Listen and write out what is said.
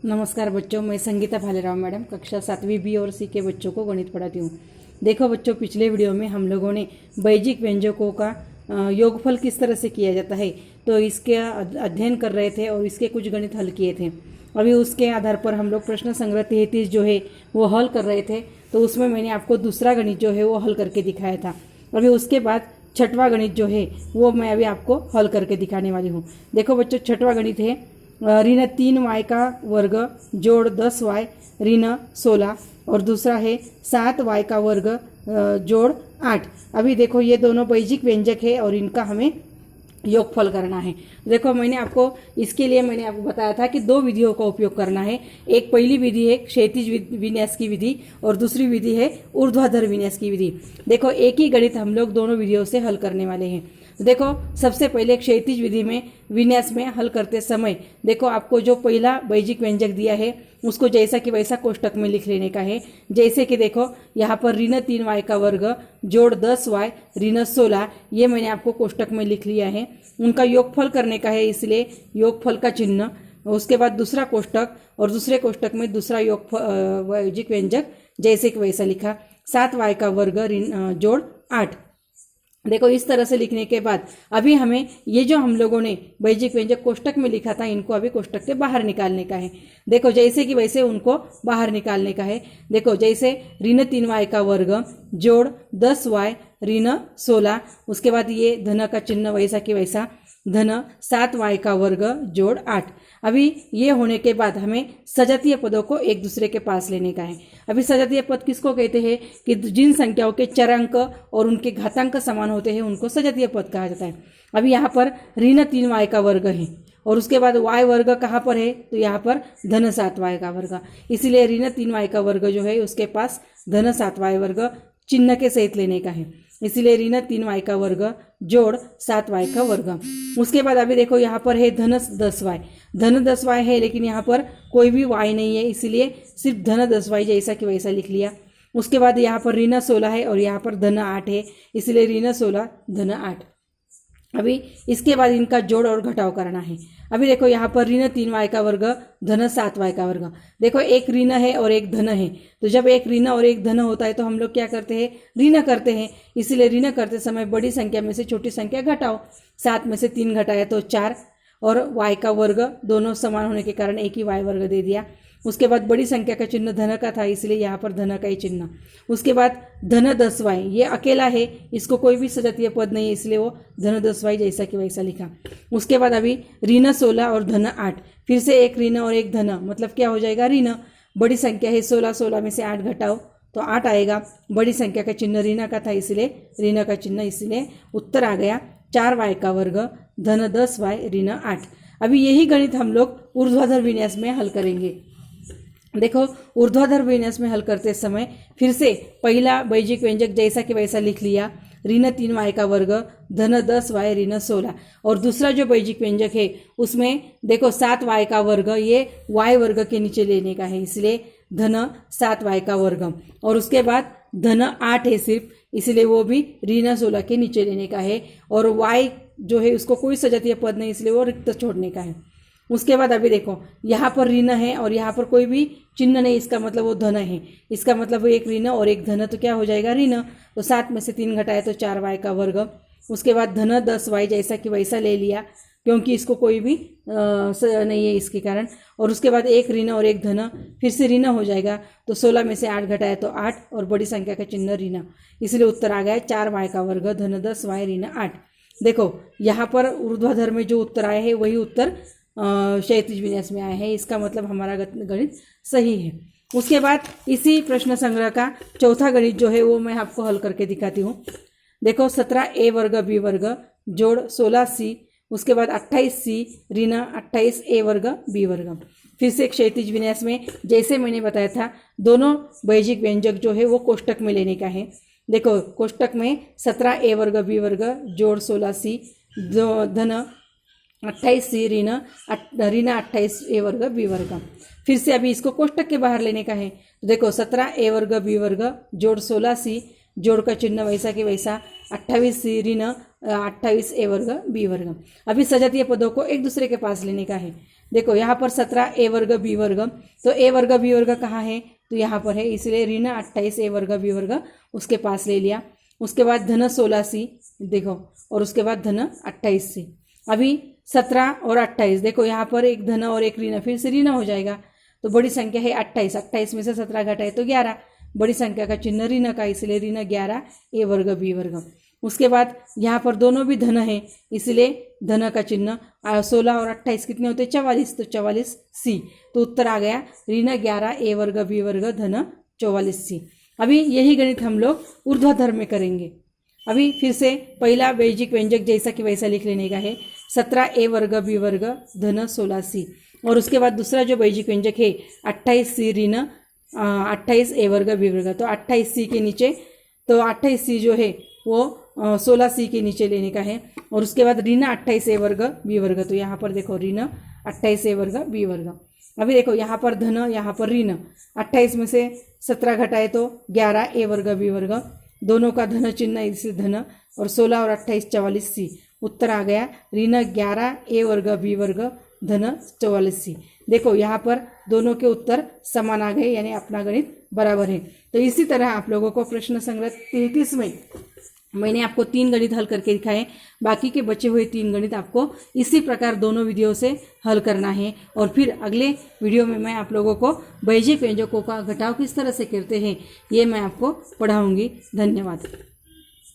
नमस्कार बच्चों, मैं संगीता भालेराव मैडम कक्षा 7वीं बी और सी के बच्चों को गणित पढ़ाती हूँ। देखो बच्चों, पिछले वीडियो में हम लोगों ने वैजिक व्यंजकों का योगफल किस तरह से किया जाता है तो इसके अध्ययन कर रहे थे और इसके कुछ गणित हल किए थे। अभी उसके आधार पर हम लोग प्रश्न संग्रह 33 जो है वो हल कर रहे थे, तो उसमें मैंने आपको दूसरा गणित जो है वो हल करके दिखाया था। अभी उसके बाद छठवां गणित जो है वो मैं अभी आपको हल करके दिखाने वाली हूँ। देखो बच्चों, छठवां गणित है ऋण 3y का वर्ग जोड़ 10y ऋण 16 और दूसरा है 7y का वर्ग जोड़ 8। अभी देखो ये दोनों वैजिक व्यंजक है और इनका हमें योगफल करना है। देखो मैंने आपको इसके लिए मैंने आपको बताया था कि दो विधियों का उपयोग करना है। एक पहली विधि है क्षैतिज विन्यास की विधि और दूसरी विधि है ऊर्ध्वाधर विन्यास की विधि। देखो एक ही गणित हम लोग दोनों विधियों से हल करने वाले हैं। देखो सबसे पहले क्षैतिज विधि में विन्यास में हल करते समय देखो आपको जो पहला वैजिक व्यंजक दिया है उसको जैसा कि वैसा कोष्टक में लिख लेने का है। जैसे कि देखो यहाँ पर ऋण 3y का वर्ग जोड़ 10y ऋण 16 ये मैंने आपको कोष्टक में लिख लिया है। उनका योगफल करने का है, इसलिए योगफल का चिन्ह। उसके बाद दूसरा कोष्टक और दूसरे कोष्टक में दूसरा वैजिक व्यंजक जैसे कि वैसा लिखा। 7y का वर्ग ऋण जोड़ 8। देखो इस तरह से लिखने के बाद अभी हमें ये जो हम लोगों ने वैजिक व्यंजक कोष्टक में लिखा था इनको अभी कोष्टक के बाहर निकालने का है। देखो जैसे कि वैसे उनको बाहर निकालने का है। देखो जैसे ऋण 3y का वर्ग जोड़ 10y ऋण 16, उसके बाद ये धन का चिन्ह वैसा कि वैसा धन 7y का वर्ग जोड़ 8। अभी ये होने के बाद हमें सजातीय पदों को एक दूसरे के पास लेने का है। अभी सजातीय पद किसको कहते हैं कि जिन संख्याओं के चरांक और उनके घातांक समान होते हैं उनको सजातीय पद कहा जाता है। अभी यहाँ पर ऋण 3y का वर्ग है और उसके बाद y वर्ग कहाँ पर है तो यहाँ पर धन 7y का वर्ग, इसीलिए ऋण 3y का वर्ग जो है उसके पास धन 7y वर्ग चिन्ह के सहित लेने का है, इसीलिए ऋण 3y का वर्ग जोड़ 7y का वर्ग। उसके बाद अभी देखो यहाँ पर है धन 10y है, लेकिन यहाँ पर कोई भी y नहीं है, इसीलिए सिर्फ धन 10y जैसा कि वैसा लिख लिया। उसके बाद यहाँ पर ऋण 16 है और यहाँ पर धन 8 है, इसलिए ऋण 16 धन 8। अभी इसके बाद इनका जोड़ और घटाव करना है। अभी देखो यहाँ पर ऋण 3y का वर्ग धन 7y का वर्ग। देखो एक ऋण है और एक धन है, तो जब एक ऋण और एक धन होता है तो हम लोग क्या करते हैं, ऋण करते हैं। इसलिए ऋण करते समय बड़ी संख्या में से छोटी संख्या घटाओ। 7 में से 3 घटाया तो 4 और y का वर्ग दोनों समान होने के कारण एक ही y वर्ग दे दिया। उसके बाद बड़ी संख्या का चिन्ह धन का था, इसलिए यहाँ पर धन का ही चिन्ह। उसके बाद धन 10y ये अकेला है, इसको कोई भी सजातीय पद नहीं है, इसलिए वो धन 10y जैसा कि वैसा लिखा। उसके बाद अभी ऋण 16 और धन 8, फिर से एक ऋण और एक धन, मतलब क्या हो जाएगा ऋण। बड़ी संख्या है 16 में से 8 घटाओ तो 8 आएगा। बड़ी संख्या का चिन्ह ऋण का था, इसलिए ऋण का चिन्ह, इसलिए उत्तर आ गया 4y का वर्ग धन 10y ऋण 8। अभी यही गणित हम लोग ऊर्ध्वाधर विन्यास में हल करेंगे। देखो ऊर्ध्वाधर विन्यास में हल करते समय फिर से पहला वैजिक व्यंजक जैसा कि वैसा लिख लिया, ऋण 3y का वर्ग धन 10y ऋण 16। और दूसरा जो वैजिक व्यंजक है उसमें देखो 7y का वर्ग ये y वर्ग के नीचे लेने का है, इसलिए धन 7y का वर्ग। और उसके बाद धन 8 है सिर्फ, इसलिए वो भी ऋण 16 के नीचे लेने का है। और y जो है उसको कोई सजातीय पद नहीं, इसलिए वो रिक्त छोड़ने का है। उसके बाद अभी देखो यहाँ पर ऋण है और यहाँ पर कोई भी चिन्ह नहीं, इसका मतलब वो धन है, इसका मतलब वो एक ऋण और एक धन, तो क्या हो जाएगा ऋण। तो 7 में से 3 घटाए तो 4y का वर्ग। उसके बाद धन 10y जैसा कि वैसा ले लिया, क्योंकि इसको कोई भी नहीं है इसके कारण। और उसके बाद एक ऋण और एक धन, फिर से ऋण हो जाएगा, तो 16 में से 8 घटाए तो 8 और बड़ी संख्या का चिन्ह ऋण, इसलिए उत्तर आ गया 4y का वर्ग धन 10y ऋण 8। देखो यहाँ पर ऊर्ध्वाधर में जो उत्तर आया है वही उत्तर क्षैतिज विन्यास में आए हैं, इसका मतलब हमारा गणित सही है। उसके बाद इसी प्रश्न संग्रह का चौथा गणित जो है वो मैं आपको हल करके दिखाती हूँ। देखो 17a वर्ग b वर्ग जोड़ 16c, उसके बाद 28c ऋण 28a वर्ग b वर्ग। फिर से क्षैतिज विन्यास में जैसे मैंने बताया था दोनों वैजिक व्यंजक जो है वो कोष्टक में लेने का है। देखो कोष्टक में 17a वर्ग b वर्ग जोड़ 16c धन 28c ऋण 28a वर्ग b वर्ग। फिर से अभी इसको कोष्टक के बाहर लेने का है, तो देखो 17a वर्ग b वर्ग जोड़ 16c जोड़ का चिन्ह वैसा कि वैसा 28c ऋण 28a वर्ग b वर्ग। अभी सजातीय पदों को एक दूसरे के पास लेने का है। देखो यहाँ पर 17 ए वर्ग बी वर्ग, तो ए वर्ग बी वर्ग कहाँ है, तो यहाँ पर है, इसलिए ऋण 28 ए वर्ग बी वर्ग उसके पास ले लिया। उसके बाद धन 16 सी, देखो, और उसके बाद धन 28 सी। अभी 17 और 28, देखो यहाँ पर एक धन और एक ऋण, फिर से ऋण हो जाएगा। तो बड़ी संख्या है 28, 28 में से 17 घटाए तो 11, बड़ी संख्या का चिन्ह ऋण का, इसलिए ऋण 11 ए वर्ग बी वर्ग। उसके बाद यहाँ पर दोनों भी धन है, इसलिए धन का चिन्ह, 16 और 28 कितने होते हैं, 44, तो 44 सी। तो उत्तर आ गया ऋण 11 ए वर्ग बी वर्ग धन 44 सी। अभी यही गणित हम लोग ऊर्ध्वाधर में करेंगे। अभी फिर से पहला वैजिक व्यंजक जैसा कि वैसा लिख लेने का है, 17 ए वर्ग बी वर्ग धन 16 सी। और उसके बाद दूसरा जो वैजिक व्यंजक है 28 सी ऋण 28 ए वर्ग बी वर्ग, तो 28 सी के नीचे, तो 28 सी जो है वो 16 सी के नीचे लेने का है। और उसके बाद ऋण 28 ए वर्ग बी वर्ग, तो यहाँ पर देखो ऋण 28 ए वर्ग बी वर्ग। अभी देखो यहाँ पर धन, यहाँ पर ऋण, 28 में से 17 घटाए तो 11 ए वर्ग बी वर्ग, दोनों का धन चिन्ह इससे धन, और 16 और 28 44 सी। उत्तर आ गया ऋण 11 ए वर्ग बी वर्ग धन 44 सी। देखो यहाँ पर दोनों के उत्तर समान आ गए, यानी अपना गणित बराबर है। तो इसी तरह आप लोगों को प्रश्न संग्रह 33 में मैंने आपको 3 गणित हल करके दिखाए, बाकी के बचे हुए 3 गणित आपको इसी प्रकार दोनों वीडियो से हल करना है। और फिर अगले वीडियो में मैं आप लोगों को वैजिक व्यंजकों का घटाव किस तरह से करते हैं ये मैं आपको पढ़ाऊंगी। धन्यवाद।